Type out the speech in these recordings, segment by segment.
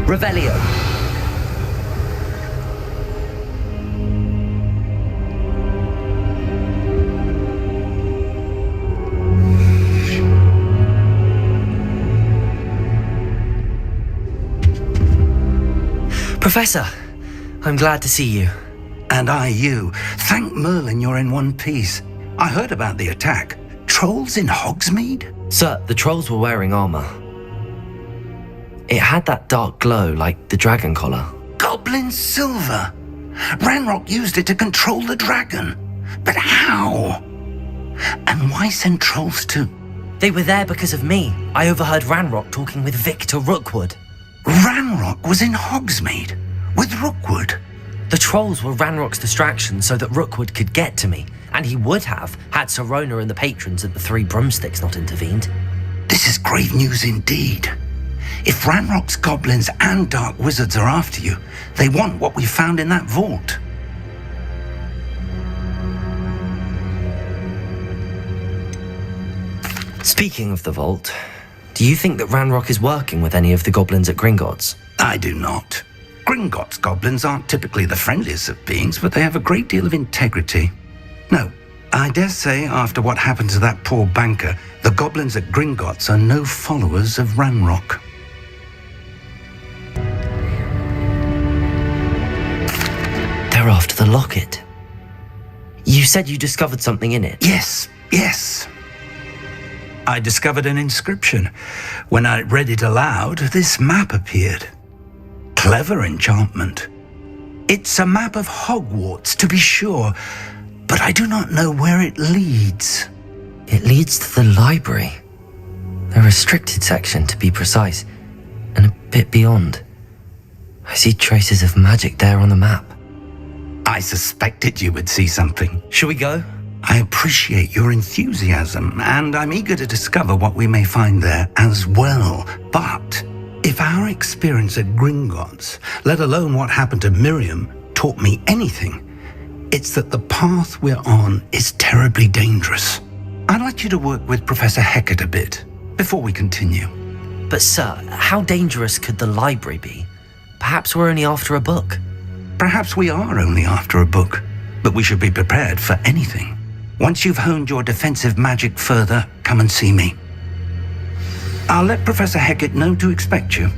Revelio. Professor, I'm glad to see you. And I you. Thank Merlin you're in one piece. I heard about the attack. Trolls in Hogsmeade? Sir, the trolls were wearing armor. It had that dark glow like the dragon collar. Goblin silver! Ranrock used it to control the dragon. But how? And why send trolls too? They were there because of me. I overheard Ranrock talking with Victor Rookwood. Ranrock was in Hogsmeade with Rookwood. The trolls were Ranrock's distraction so that Rookwood could get to me, and he would have had Sirona and the patrons and the Three Broomsticks not intervened. This is grave news indeed. If Ranrock's goblins and dark wizards are after you, they want what we found in that vault. Speaking of the vault, do you think that Ranrock is working with any of the goblins at Gringotts? I do not. Gringotts goblins aren't typically the friendliest of beings, but they have a great deal of integrity. No, I dare say after what happened to that poor banker, the goblins at Gringotts are no followers of Ranrock. They're after the locket. You said you discovered something in it. Yes. I discovered an inscription. When I read it aloud, this map appeared. Clever enchantment. It's a map of Hogwarts, to be sure, but I do not know where it leads. It leads to the library. A restricted section, to be precise, and a bit beyond. I see traces of magic there on the map. I suspected you would see something. Shall we go? I appreciate your enthusiasm, and I'm eager to discover what we may find there as well. But if our experience at Gringotts, let alone what happened to Miriam, taught me anything, it's that the path we're on is terribly dangerous. I'd like you to work with Professor Hecat a bit before we continue. But sir, how dangerous could the library be? Perhaps we're only after a book. Perhaps we are only after a book, but we should be prepared for anything. Once you've honed your defensive magic further, come and see me. I'll let Professor Hecat know to expect you.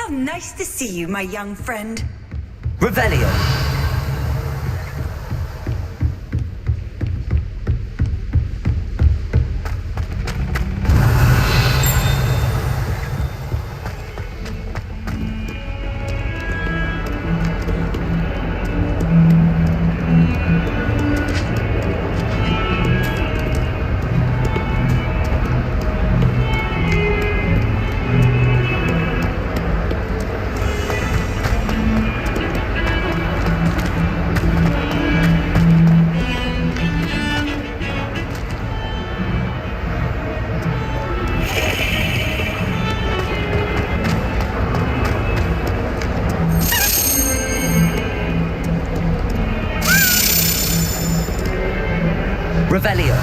Nice to see you, my young friend. Revelio. Revelio.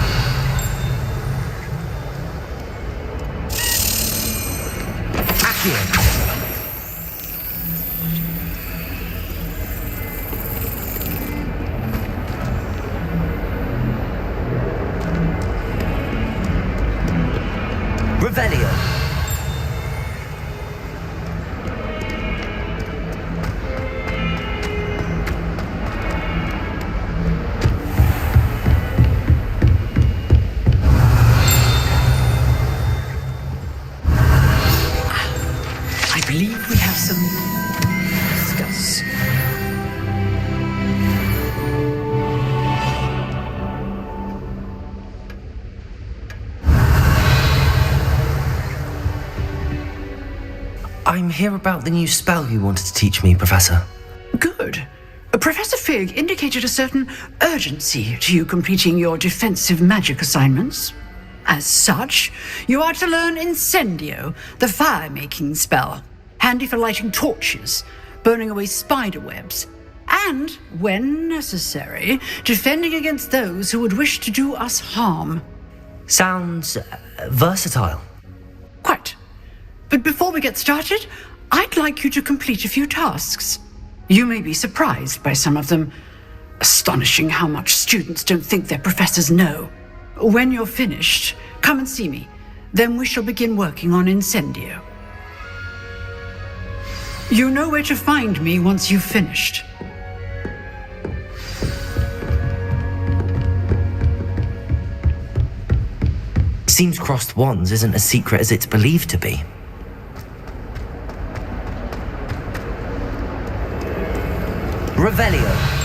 Accio. Revelio. I believe we have some to discuss. I'm here about the new spell you wanted to teach me, Professor. Good. Professor Fig indicated a certain urgency to you completing your defensive magic assignments. As such, you are to learn Incendio, the fire-making spell, handy for lighting torches, burning away spider webs, and, when necessary, defending against those who would wish to do us harm. Sounds versatile. Quite. But before we get started, I'd like you to complete a few tasks. You may be surprised by some of them. Astonishing how much students don't think their professors know. When you're finished, come and see me. Then we shall begin working on Incendio. You know where to find me once you've finished. Seems crossed wands isn't as secret as it's believed to be. Revelio.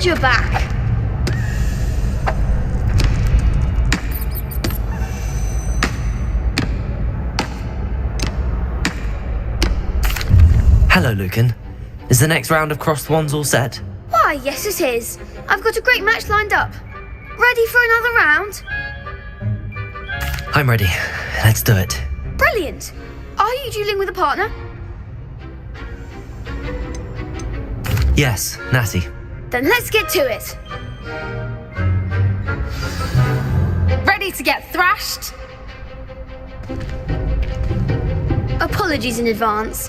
You're back. Hello, Lucan. Is the next round of crossed wands all set? Why, yes it is. I've got a great match lined up. Ready for another round? I'm ready. Let's do it. Brilliant. Are you dueling with a partner? Yes, Natty. Then let's get to it. Ready to get thrashed? Apologies in advance.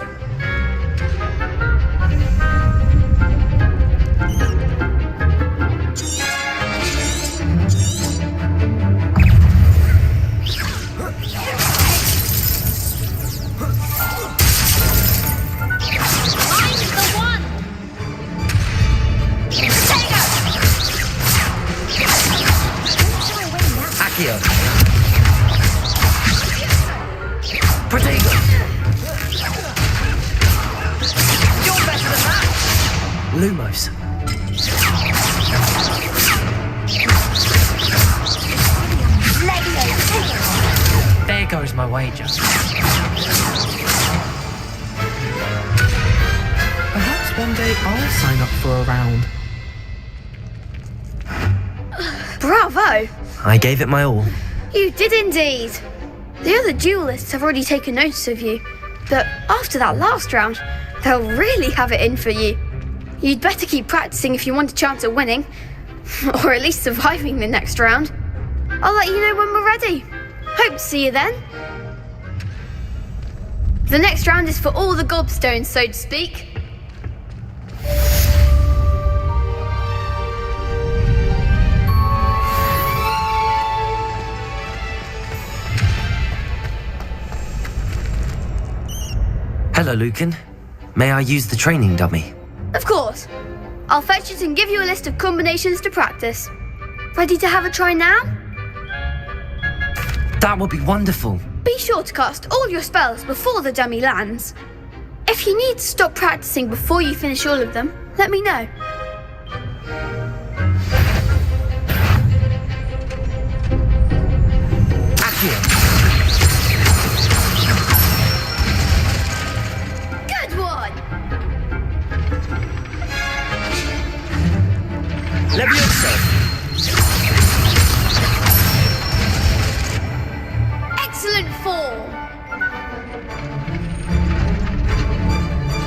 Protagonist! You're better than that! Lumos. There goes my wager. Perhaps one day I'll sign up for a round. Bravo! I gave it my all. You did indeed. The other duelists have already taken notice of you, but after that last round, they'll really have it in for you. You'd better keep practicing if you want a chance at winning, or at least surviving the next round. I'll let you know when we're ready. Hope to see you then. The next round is for all the gobstones, so to speak. Hello, Lucan. May I use the training dummy? Of course. I'll fetch it and give you a list of combinations to practice. Ready to have a try now? That would be wonderful. Be sure to cast all your spells before the dummy lands. If you need to stop practicing before you finish all of them, let me know. Accio. Good one! Levioso. Excellent form!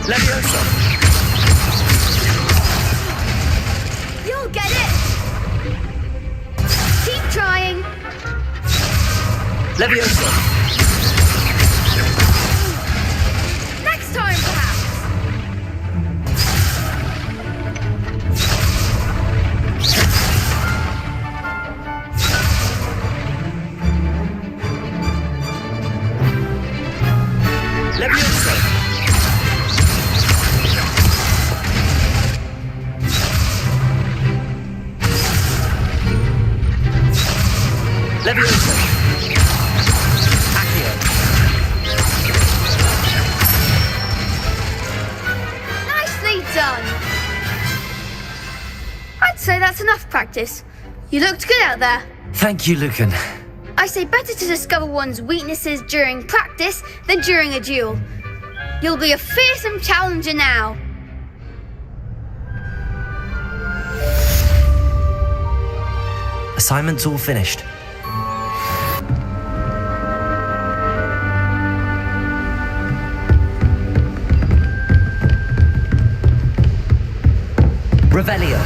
Levioso. Leviosa! Next time, perhaps. Leviosa! Leviosa! Accio! Nicely done. I'd say that's enough practice. You looked good out there. Thank you, Lucan. I say better to discover one's weaknesses during practice than during a duel. You'll be a fearsome challenger now. Assignment's all finished. Revelio.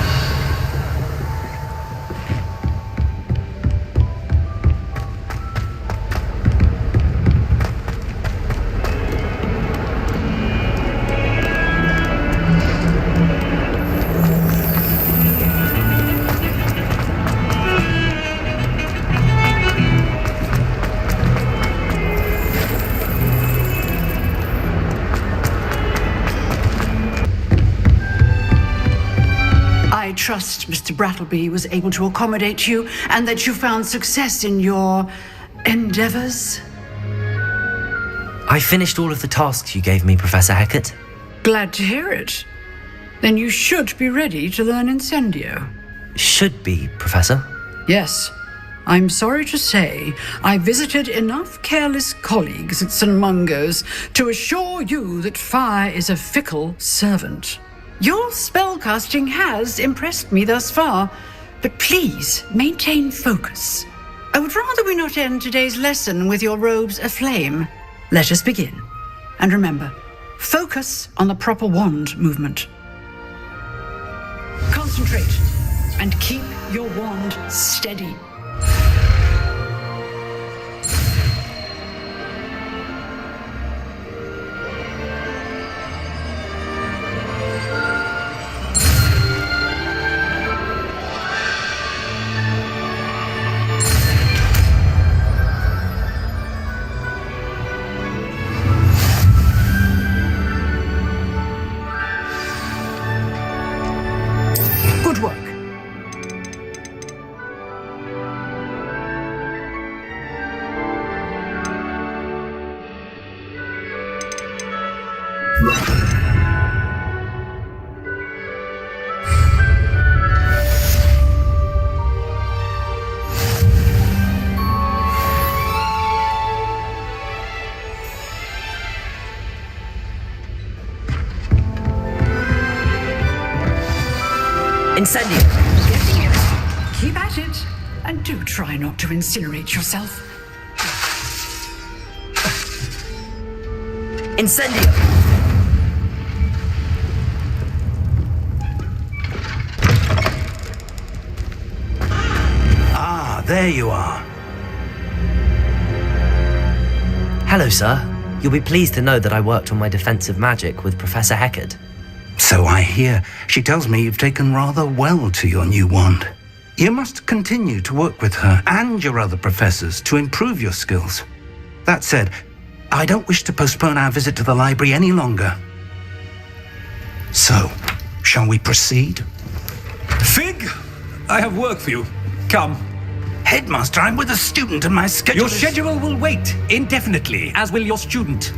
I trust Mr. Brattleby was able to accommodate you and that you found success in your endeavors. I finished all of the tasks you gave me, Professor Hecat. Glad to hear it. Then you should be ready to learn Incendio. Should be, Professor. Yes. I'm sorry to say, I visited enough careless colleagues at St. Mungo's to assure you that fire is a fickle servant. Your spellcasting has impressed me thus far, but please maintain focus. I would rather we not end today's lesson with your robes aflame. Let us begin. And remember, focus on the proper wand movement. Concentrate and keep your wand steady. Good work. Incendio! Keep at it, and do try not to incinerate yourself. Incendio! Ah, there you are. Hello, sir. You'll be pleased to know that I worked on my defensive magic with Professor Hecat. So I hear. She tells me you've taken rather well to your new wand. You must continue to work with her and your other professors to improve your skills. That said, I don't wish to postpone our visit to the library any longer. So, shall we proceed? Fig, I have work for you. Come. Headmaster, I'm with a student and my schedule Your schedule will wait indefinitely, as will your student.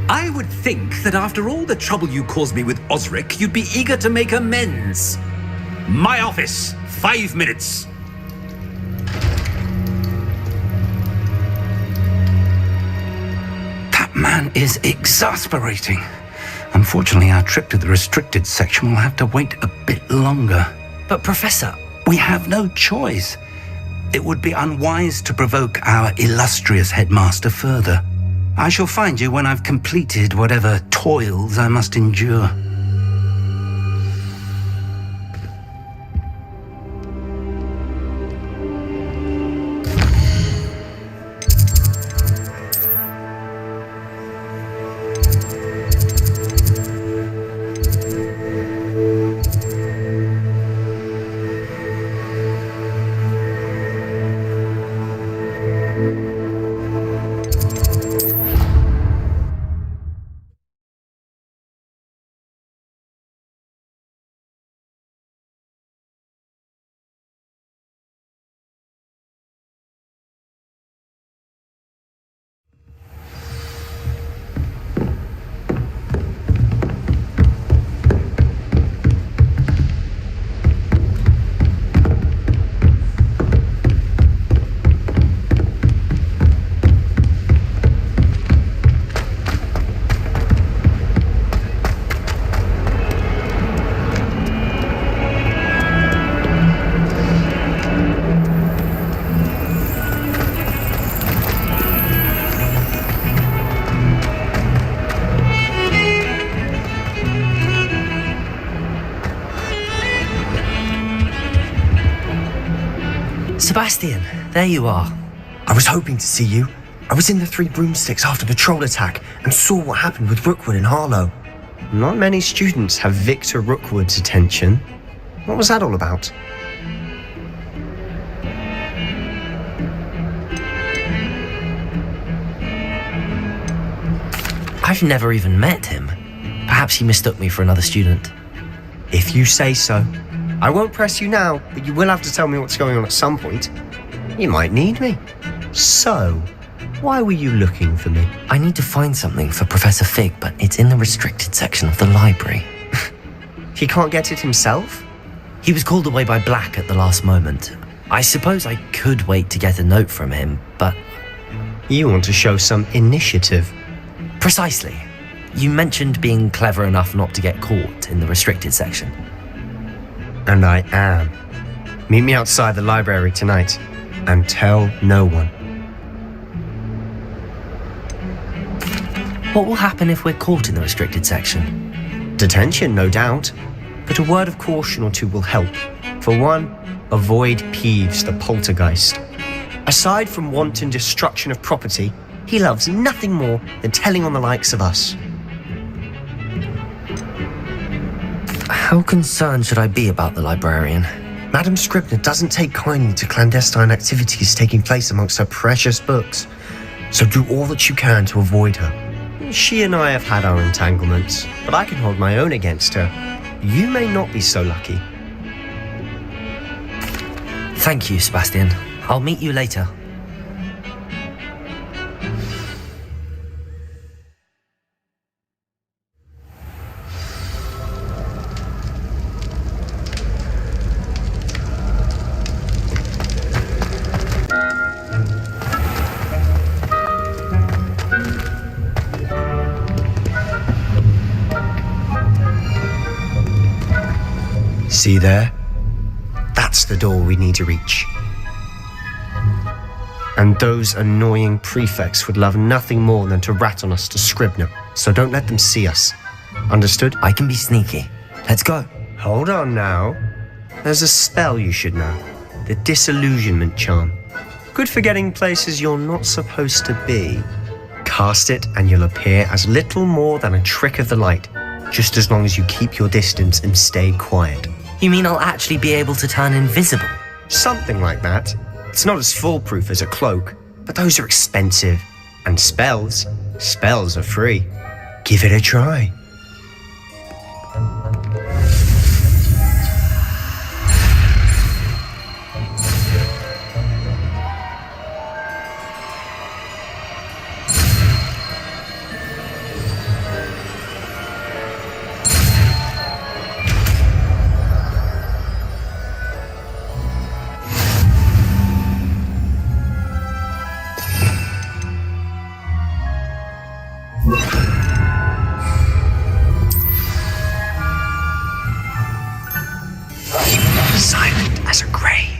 I would think that after all the trouble you caused me with Osric, you'd be eager to make amends. My office, 5 minutes. That man is exasperating. Unfortunately, our trip to the restricted section will have to wait a bit longer. But, Professor... We have no choice. It would be unwise to provoke our illustrious headmaster further. I shall find you when I've completed whatever toils I must endure. Sebastian, there you are. I was hoping to see you. I was in the Three Broomsticks after the troll attack and saw what happened with Rookwood and Harlow. Not many students have Victor Rookwood's attention. What was that all about? I've never even met him. Perhaps he mistook me for another student. If you say so. I won't press you now, but you will have to tell me what's going on at some point. You might need me. So, why were you looking for me? I need to find something for Professor Fig, but it's in the restricted section of the library. He can't get it himself? He was called away by Black at the last moment. I suppose I could wait to get a note from him, but... You want to show some initiative. Precisely. You mentioned being clever enough not to get caught in the restricted section. And I am. Meet me outside the library tonight, and tell no one. What will happen if we're caught in the restricted section? Detention, no doubt. But a word of caution or two will help. For one, avoid Peeves the poltergeist. Aside from wanton destruction of property, he loves nothing more than telling on the likes of us. How concerned should I be about the librarian? Madam Scribner doesn't take kindly to clandestine activities taking place amongst her precious books, so do all that you can to avoid her. She and I have had our entanglements, but I can hold my own against her. You may not be so lucky. Thank you, Sebastian. I'll meet you later. See there? That's the door we need to reach. And those annoying prefects would love nothing more than to rat on us to Scribner, so don't let them see us. Understood? I can be sneaky. Let's go. Hold on now. There's a spell you should know. The Disillusionment Charm. Good for getting places you're not supposed to be. Cast it and you'll appear as little more than a trick of the light, just as long as you keep your distance and stay quiet. You mean I'll actually be able to turn invisible? Something like that. It's not as foolproof as a cloak, but those are expensive. And spells are free. Give it a try. Silent as a grave.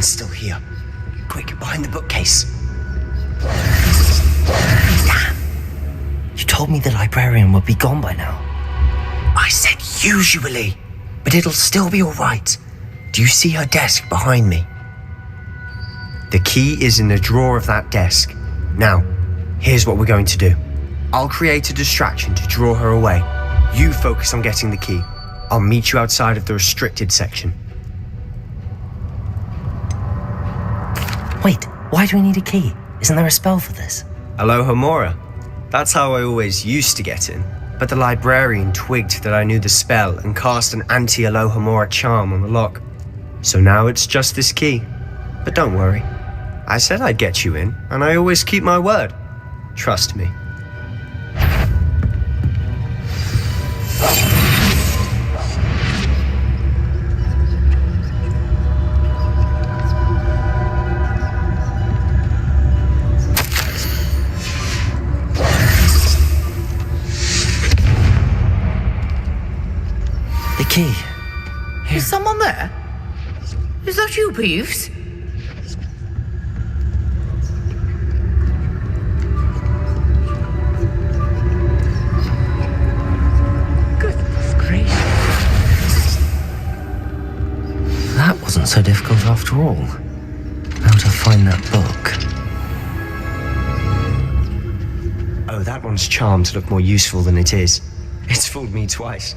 Still here. Quick, behind the bookcase. Damn. You told me the librarian would be gone by now. I said usually, but it'll still be all right. Do you see her desk behind me? The key is in the drawer of that desk. Now, here's what we're going to do. I'll create a distraction to draw her away. You focus on getting the key. I'll meet you outside of the restricted section. Wait, why do we need a key? Isn't there a spell for this? Alohomora. That's how I always used to get in. But the librarian twigged that I knew the spell and cast an anti-Alohomora charm on the lock. So now it's just this key. But don't worry. I said I'd get you in, and I always keep my word. Trust me. The key. Is someone there? Is that you, Peeves? Goodness gracious. That wasn't so difficult after all. How to find that book. Oh, that one's charmed to look more useful than it is. It's fooled me twice.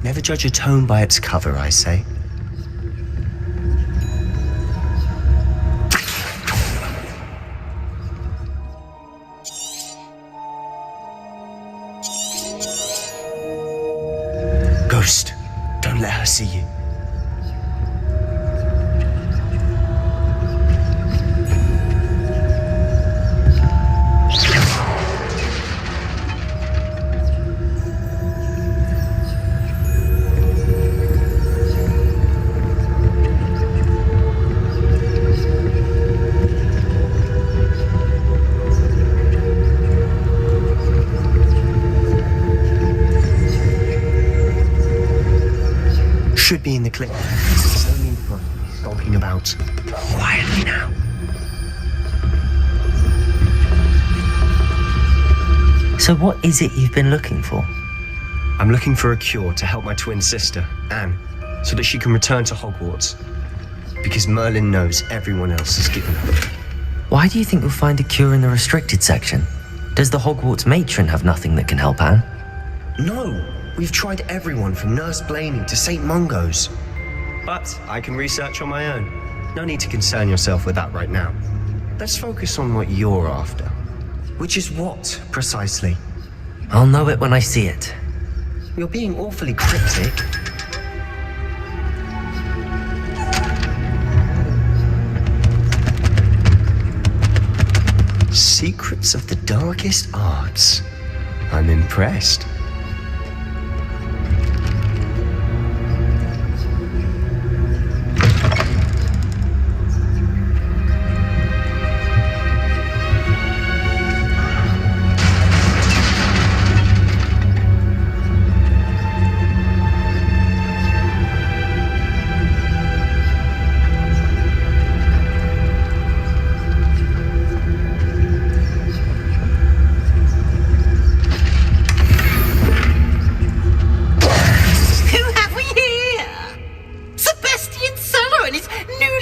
Never judge a tome by its cover, I say. Ghost, don't let her see you. Should be in the clip. It's only in front, stomping about. Quietly now. So what is it you've been looking for? I'm looking for a cure to help my twin sister, Anne, so that she can return to Hogwarts. Because Merlin knows everyone else has given up. Why do you think you'll find a cure in the restricted section? Does the Hogwarts matron have nothing that can help Anne? No! We've tried everyone from Nurse Blaney to St. Mungo's. But I can research on my own. No need to concern yourself with that right now. Let's focus on what you're after. Which is what, precisely? I'll know it when I see it. You're being awfully cryptic. Secrets of the darkest arts. I'm impressed.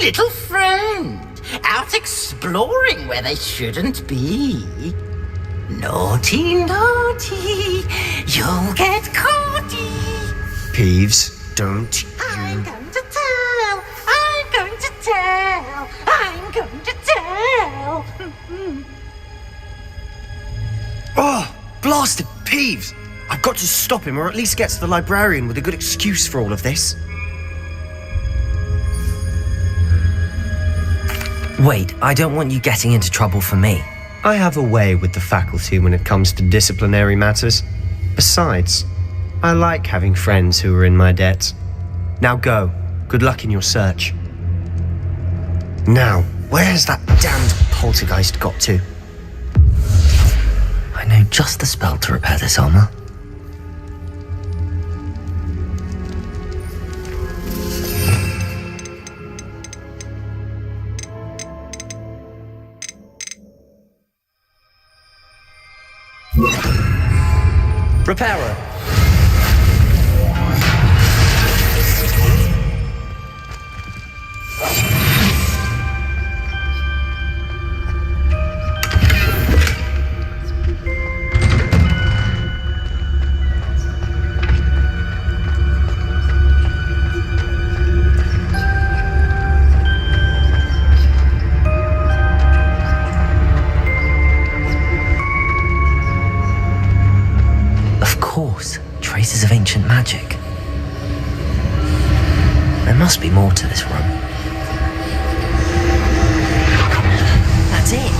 Little friend, out exploring where they shouldn't be. Naughty, naughty, you'll get caughty. Peeves, don't I'm going to tell, I'm going to tell, I'm going to tell. Oh, blasted Peeves! I've got to stop him, or at least get to the librarian with a good excuse for all of this. Wait, I don't want you getting into trouble for me. I have a way with the faculty when it comes to disciplinary matters. Besides, I like having friends who are in my debt. Now go. Good luck in your search. Now, where's that damned poltergeist got to? I know just the spell to repair this armor. Repairer. Traces of ancient magic. There must be more to this room. That's it.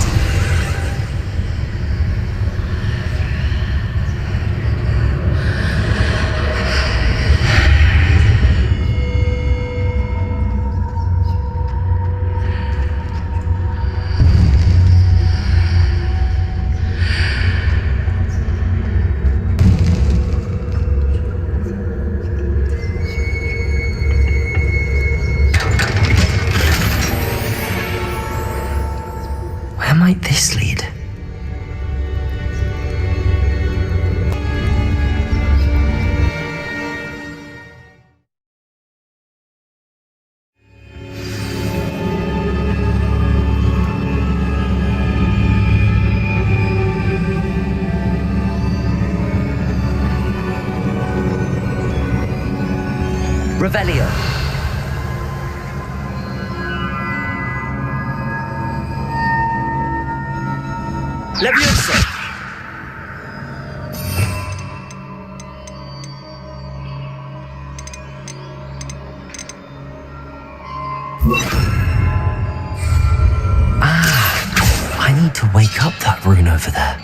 Where might this lead? Revelio. Levioso. I need to wake up that rune over there.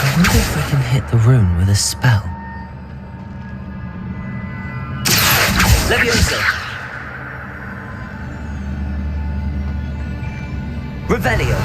I wonder if I can hit the rune with a spell. Levioso. Revelio.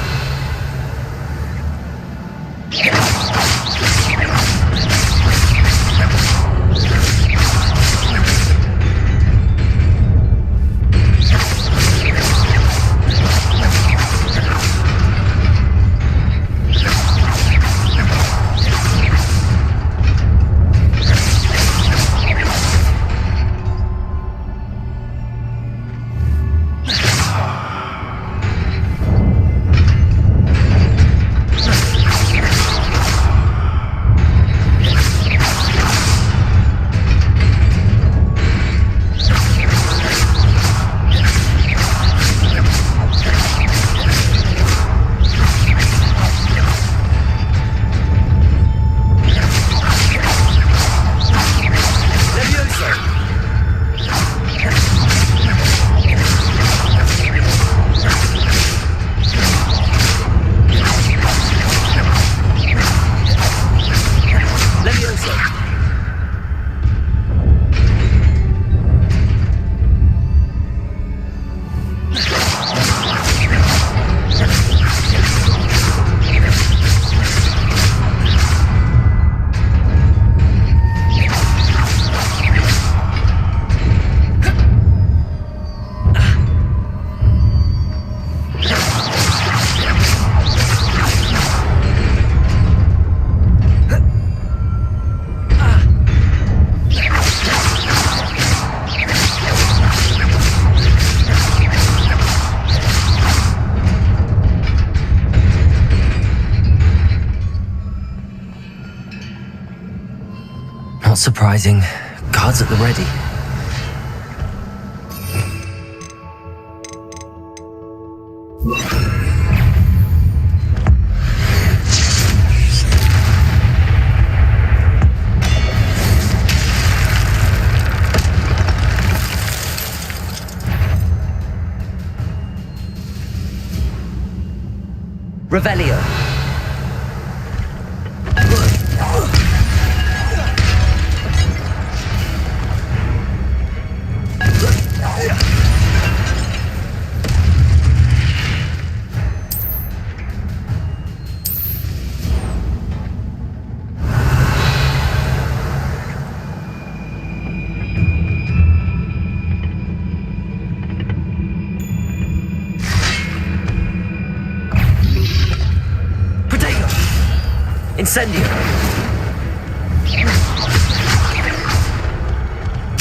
Not surprising. Guards at the ready. Revelio. Incendio.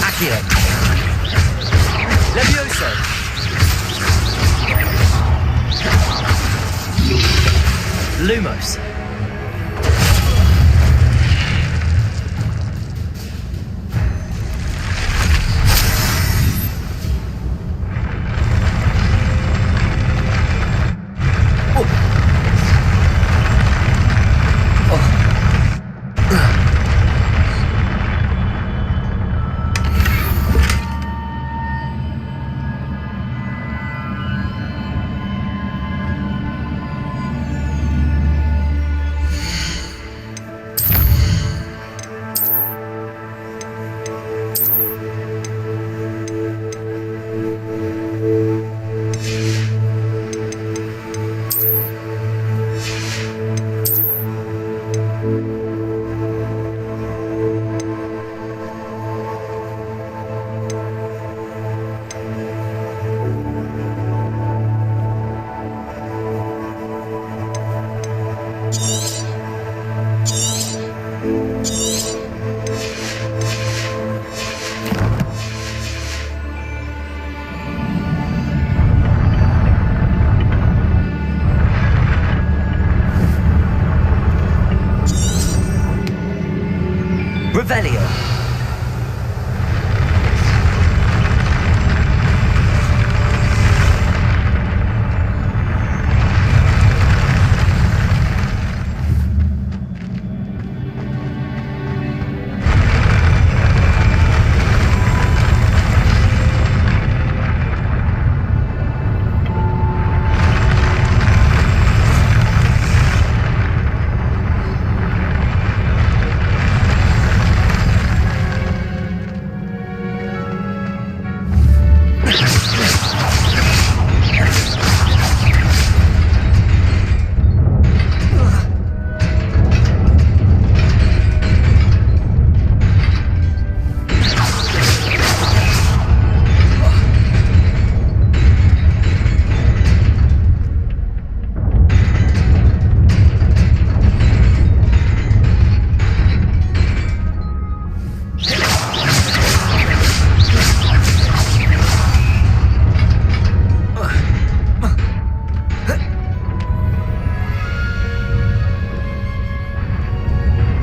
Accio. Levioso. Lumos. Revelio.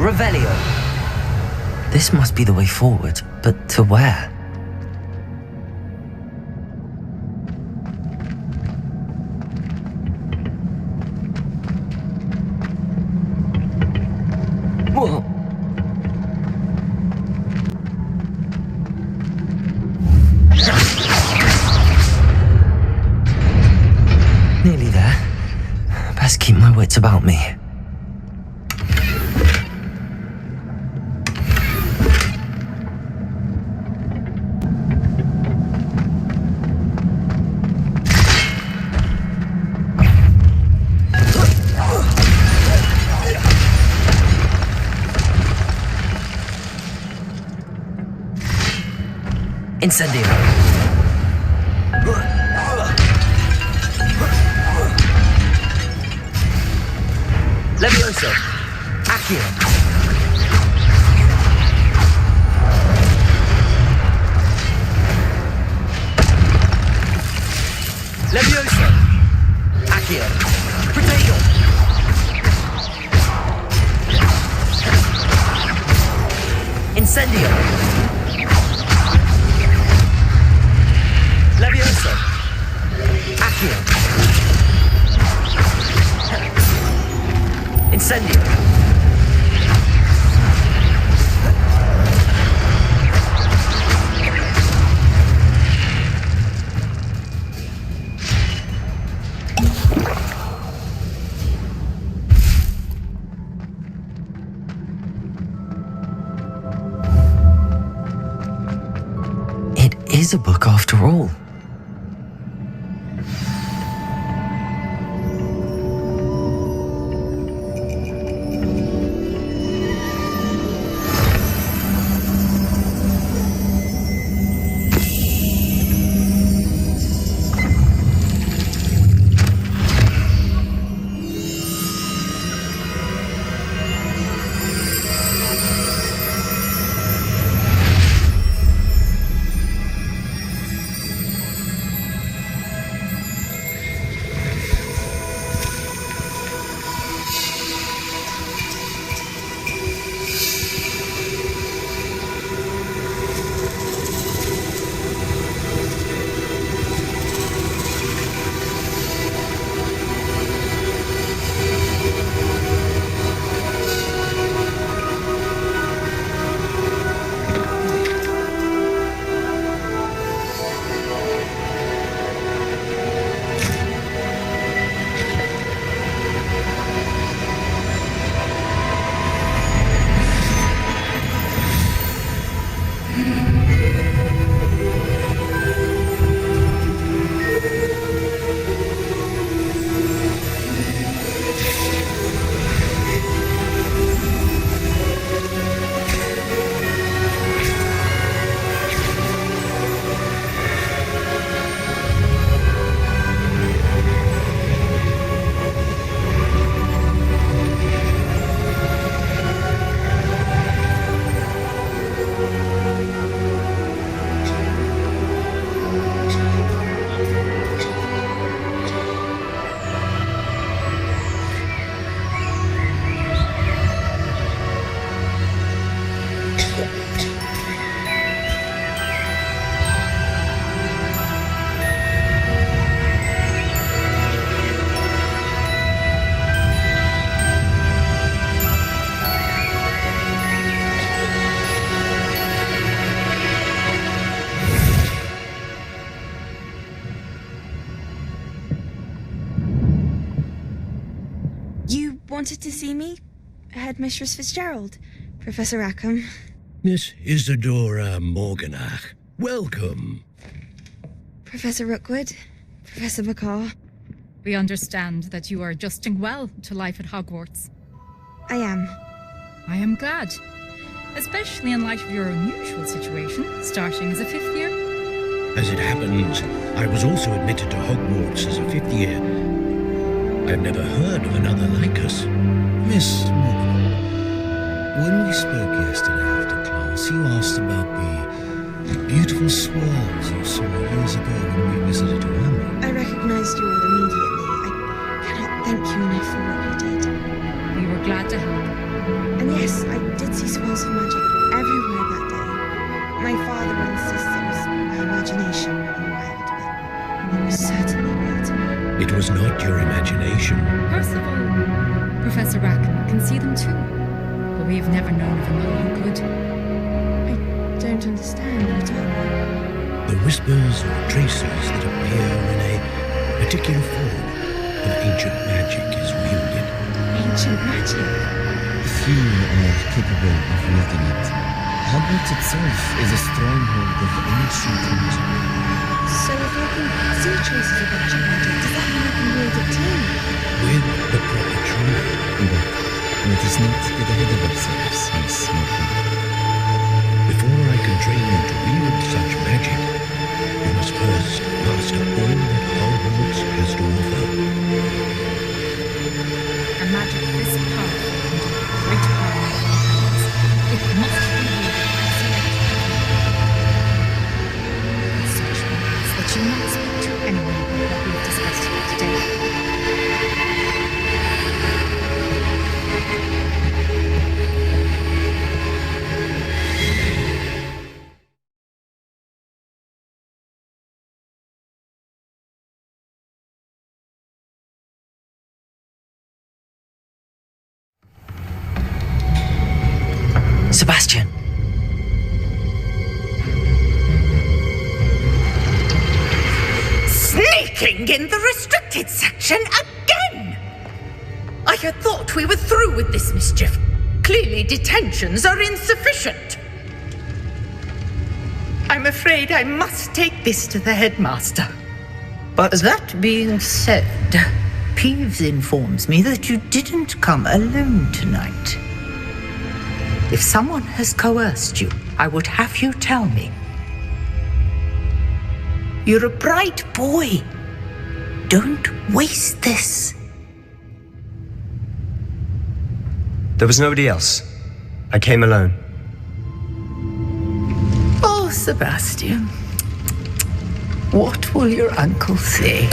Revelio. This must be the way forward, but to where? Whoa. Nearly there. Best keep my wits about me. Incendio. Levioso. Accio. Levioso. Accio. Protego. Incendio. Levioso. Accio. Incendio. It is a book after all. wanted to see me? Headmistress Fitzgerald, Professor Rackham. Miss Isadora Morganach, welcome. Professor Rookwood, Professor McCaw. We understand that you are adjusting well to life at Hogwarts. I am. I am glad, especially in light of your unusual situation, starting as a 5th year. As it happens, I was also admitted to Hogwarts as a 5th year. I've never heard of another like us. Miss Morgan, when we spoke yesterday after class, you asked about the beautiful swirls you saw years ago when we visited Wizardry. I recognized you all immediately. I cannot thank you enough for what you did. We were glad to help. And yes, I did see swirls of magic everywhere that day. My father insists it was my imagination running wild, but it was certainly real to me. It was not your imagination. Percival, Professor Rackham can see them too, but we've never known of another who could. I don't understand what are they? The whispers or traces that appear when a particular form of ancient magic is wielded. Ancient magic? Few are capable of wielding it. Hogwarts itself is a stronghold of ancient magic. So if I can see traces of ancient magic, does that mean I can wield it too? With the proper training. But let us not get ahead of ourselves, Miss Morgan. Before I can train you to wield such magic, you must first master all that Hogwarts has to offer. A magic this powerful and great power in our hands. It must be wielded by select people. Such means that you not speak to anyone about what we've discussed here today. Sebastian! Sneaking in the restricted section again! I had thought we were through with this mischief. Clearly detentions are insufficient. I'm afraid I must take this to the headmaster. But that being said, Peeves informs me that you didn't come alone tonight. If someone has coerced you, I would have you tell me. You're a bright boy. Don't waste this. There was nobody else. I came alone. Oh, Sebastian. What will your uncle say?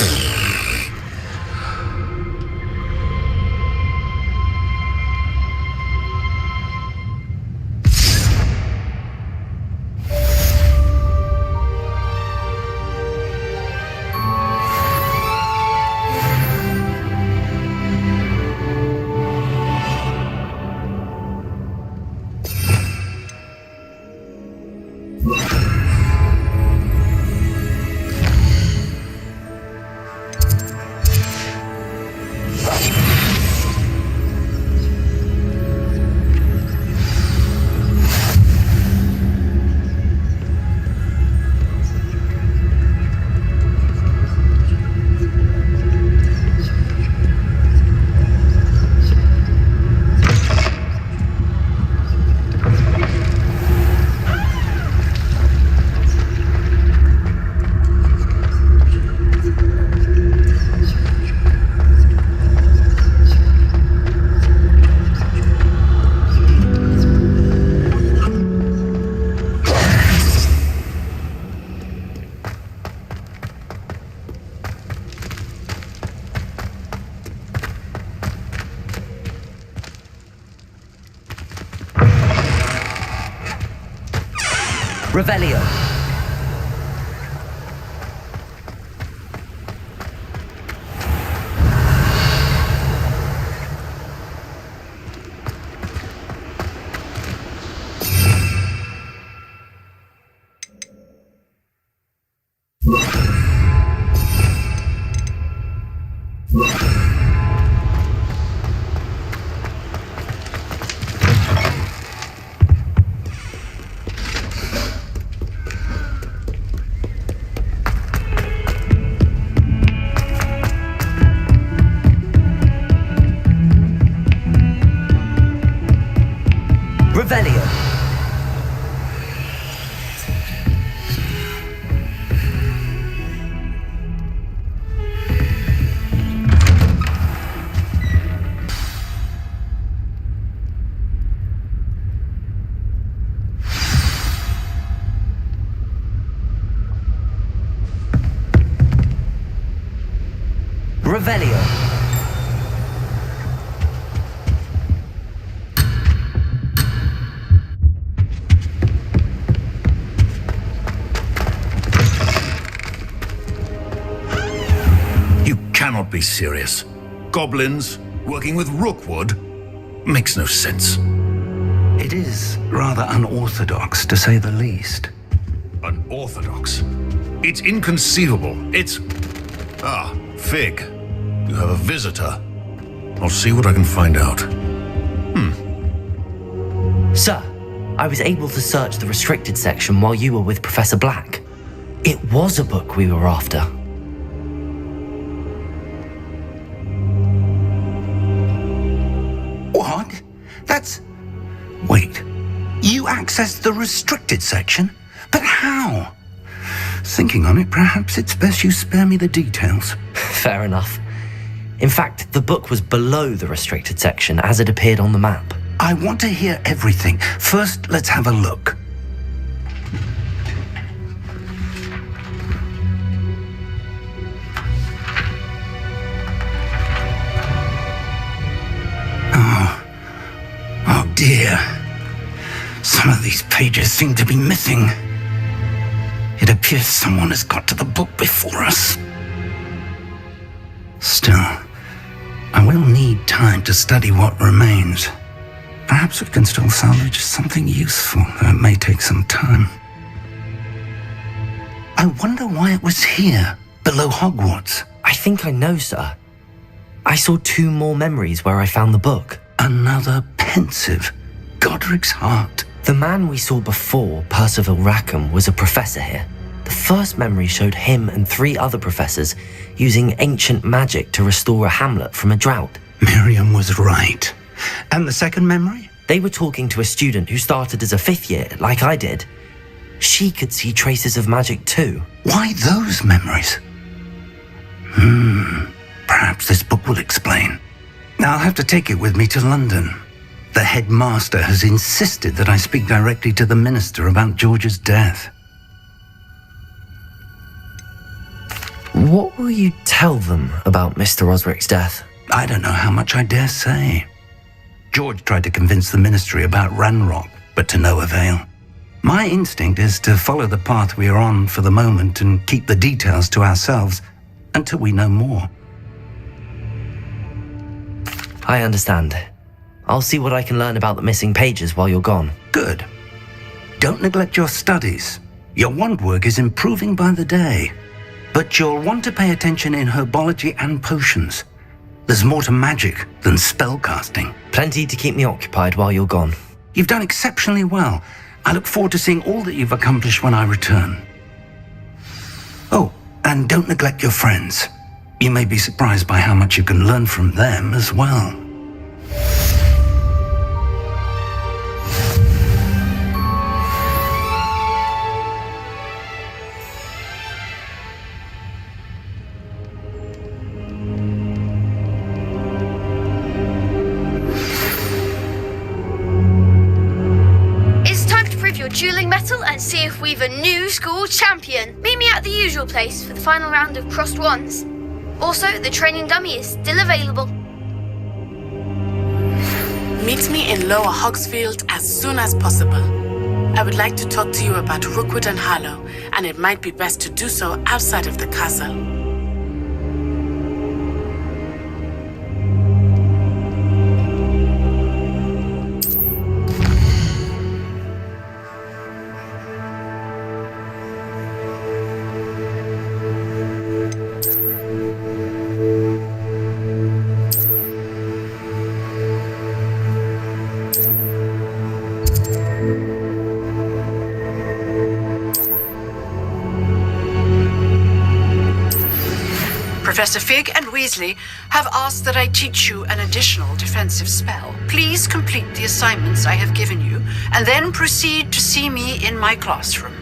Revelio. Revelio. Revelio. You cannot be serious. Goblins working with Rookwood? Makes no sense. It is rather unorthodox, to say the least. Unorthodox? It's inconceivable. It's... Ah, Fig. You have a visitor. I'll see what I can find out. Sir, I was able to search the restricted section while you were with Professor Black. It was a book we were after. What? That's... Wait. You accessed the restricted section? But how? Thinking on it, perhaps it's best you spare me the details. Fair enough. In fact, the book was below the restricted section as it appeared on the map. I want to hear everything. First, let's have a look. Oh dear. Some of these pages seem to be missing. It appears someone has got to the book before us. Still, I will need time to study what remains. Perhaps we can still salvage something useful, though it may take some time. I wonder why it was here, below Hogwarts. I think I know, sir. I saw 2 more memories where I found the book. Another pensive, Godric's heart. The man we saw before, Percival Rackham, was a professor here. The first memory showed him and 3 other professors using ancient magic to restore a hamlet from a drought. Miriam was right. And the second memory? They were talking to a student who started as a 5th year, like I did. She could see traces of magic too. Why those memories? Perhaps this book will explain. Now I'll have to take it with me to London. The headmaster has insisted that I speak directly to the minister about George's death. What will you tell them about Mr. Osric's death? I don't know how much I dare say. George tried to convince the ministry about Ranrock, but to no avail. My instinct is to follow the path we are on for the moment and keep the details to ourselves until we know more. I understand. I'll see what I can learn about the missing pages while you're gone. Good. Don't neglect your studies. Your wand work is improving by the day. But you'll want to pay attention in herbology and potions. There's more to magic than spellcasting. Plenty to keep me occupied while you're gone. You've done exceptionally well. I look forward to seeing all that you've accomplished when I return. Oh, and don't neglect your friends. You may be surprised by how much you can learn from them as well. Dueling metal and see if we've a new school champion. Meet me at the usual place for the final round of crossed wands. Also, the training dummy is still available. Meet me in Lower Hogsfield as soon as possible. I would like to talk to you about Rookwood and Harlow, and it might be best to do so outside of the castle. Professor Fig and Weasley have asked that I teach you an additional defensive spell. Please complete the assignments I have given you and then proceed to see me in my classroom.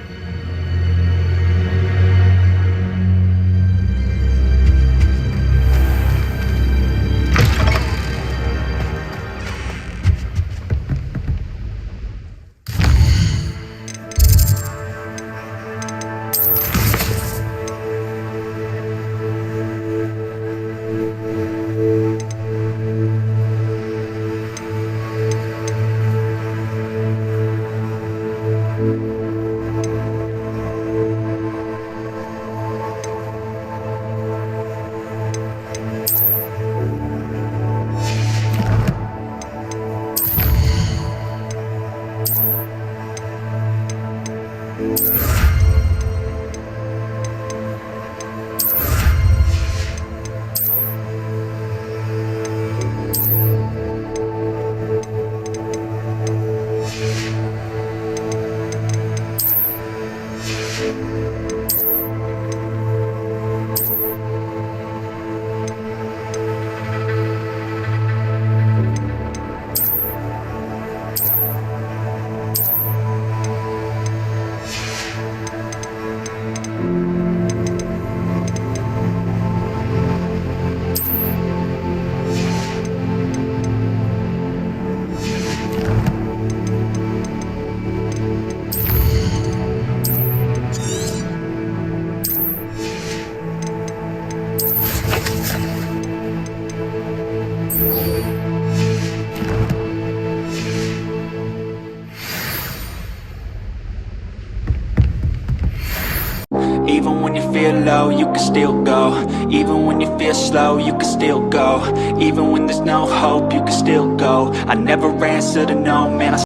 Even when you feel low, you can still go. Even when you feel slow, you can still go. Even when there's no hope, you can still go. I never answer to no, man,